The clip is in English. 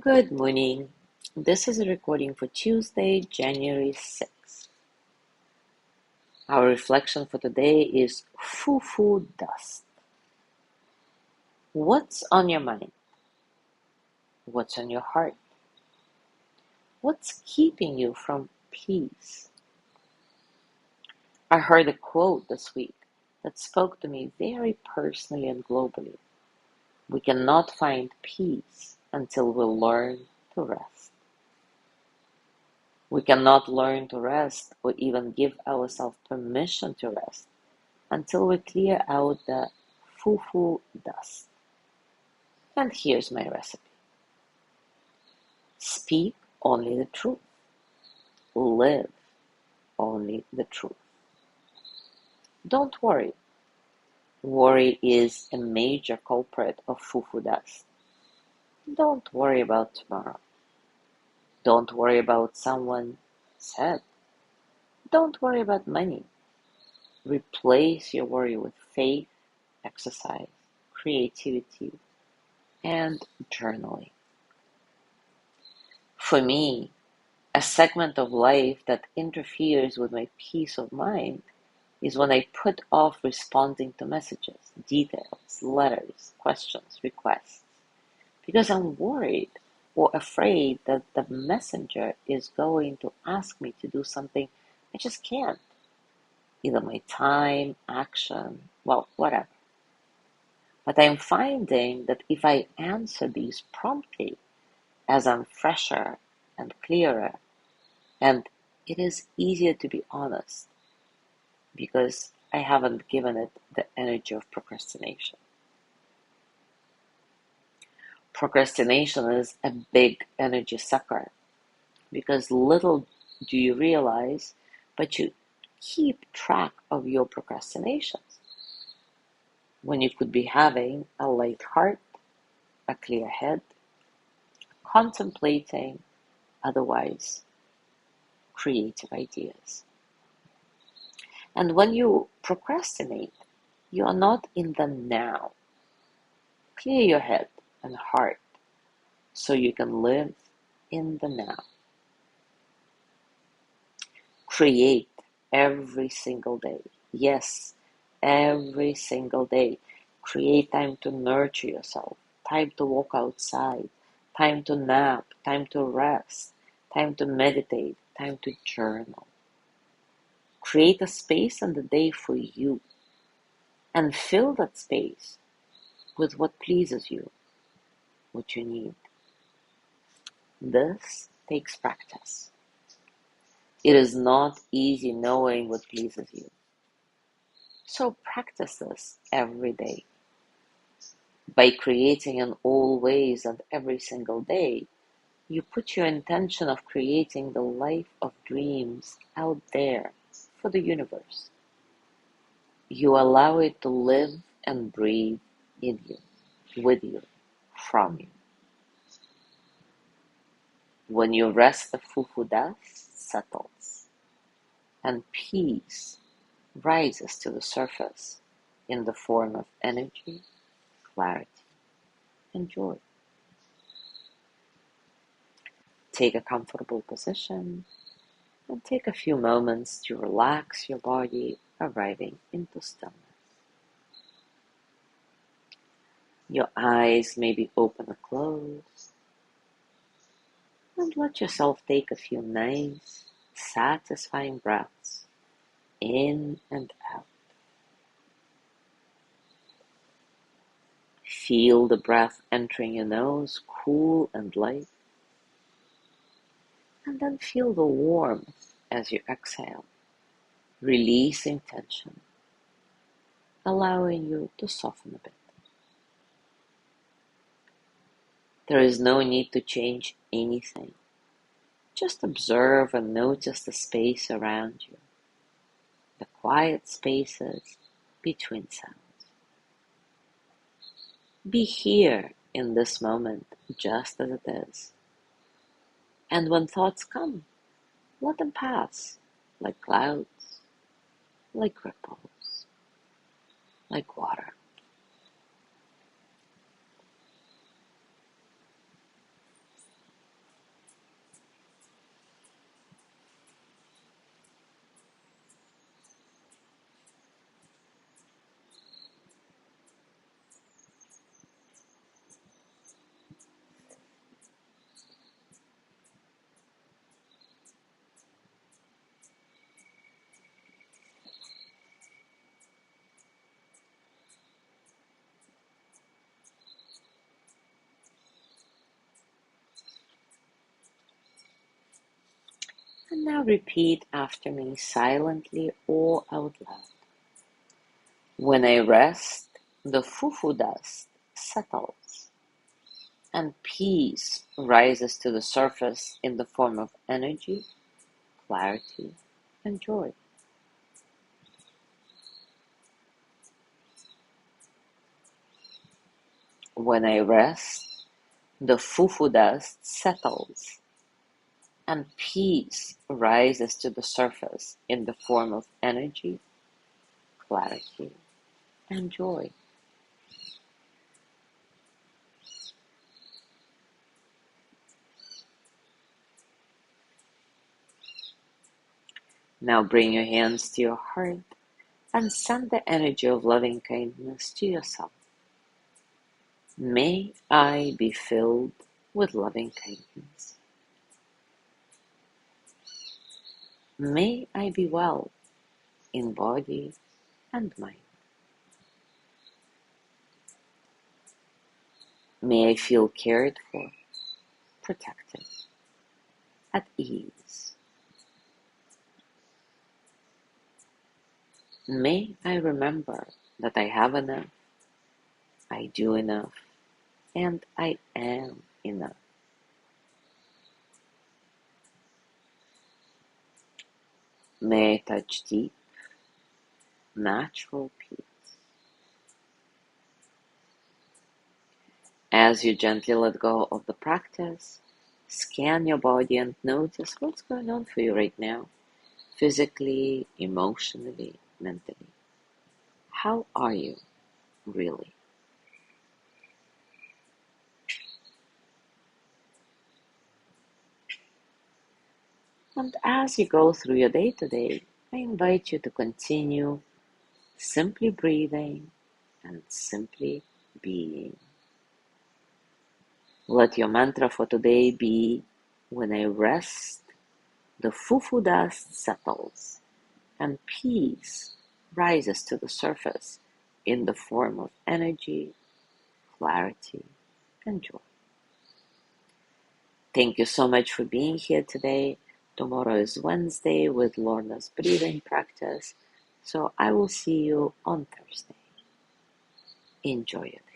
Good morning. This is a recording for Tuesday, January 6th. Our reflection for today is Foo Foo Dust. What's on your mind? What's on your heart? What's keeping you from peace? I heard a quote this week that spoke to me very personally and globally. We cannot find peace until we learn to rest. We cannot learn to rest or even give ourselves permission to rest until we clear out the Foo Foo Dust. And here's my recipe. Speak only the truth. Live only the truth. Don't worry. Worry is a major culprit of Foo Foo Dust. Don't worry about tomorrow. Don't worry about someone said. Don't worry about money. Replace your worry with faith, exercise, creativity, and journaling. For me, a segment of life that interferes with my peace of mind is when I put off responding to messages, details, letters, questions, requests, because I'm worried or afraid that the messenger is going to ask me to do something I just can't. Either my time, action, well, whatever. But I'm finding that if I answer these promptly, as I'm fresher and clearer, and it is easier to be honest because I haven't given it the energy of procrastination. Procrastination is a big energy sucker because little do you realize, but you keep track of your procrastinations when you could be having a light heart, a clear head, contemplating otherwise creative ideas. And when you procrastinate, you are not in the now. Clear your head and heart so you can live in the now. Create every single day. Yes, every single day. Create time to nurture yourself, time to walk outside, time to nap, time to rest, time to meditate, time to journal. Create a space in the day for you and fill that space with what pleases you, what you need. This takes practice. It is not easy knowing what pleases you. So practice this every day. By creating in all ways and every single day, you put your intention of creating the life of dreams out there for the universe. You allow it to live and breathe in you, with you, from you. When you rest, the foo-foo dust settles, and peace rises to the surface in the form of energy, clarity, and joy. Take a comfortable position and take a few moments to relax your body, arriving into stillness. Your eyes may be open or closed, and let yourself take a few nice, satisfying breaths in and out. Feel the breath entering your nose, cool and light, and then feel the warmth as you exhale, releasing tension, allowing you to soften a bit. There is no need to change anything. Just observe and notice the space around you, the quiet spaces between sounds. Be here in this moment just as it is. And when thoughts come, let them pass like clouds, like ripples, like water. Now repeat after me silently or out loud. When I rest, the Foo Foo Dust settles, and peace rises to the surface in the form of energy, clarity, and joy. When I rest, the Foo Foo Dust settles, and peace rises to the surface in the form of energy, clarity, and joy. Now bring your hands to your heart and send the energy of loving kindness to yourself. May I be filled with loving kindness. May I be well in body and mind. May I feel cared for, protected, at ease. May I remember that I have enough, I do enough, and I am enough. May I touch deep, natural peace. As you gently let go of the practice, scan your body and notice what's going on for you right now, physically, emotionally, mentally. How are you really? And as you go through your day today, I invite you to continue simply breathing and simply being. Let your mantra for today be, when I rest, the Foo Foo Dust settles, and peace rises to the surface in the form of energy, clarity, and joy. Thank you so much for being here today. Tomorrow is Wednesday with Lorna's breathing practice, so I will see you on Thursday. Enjoy it.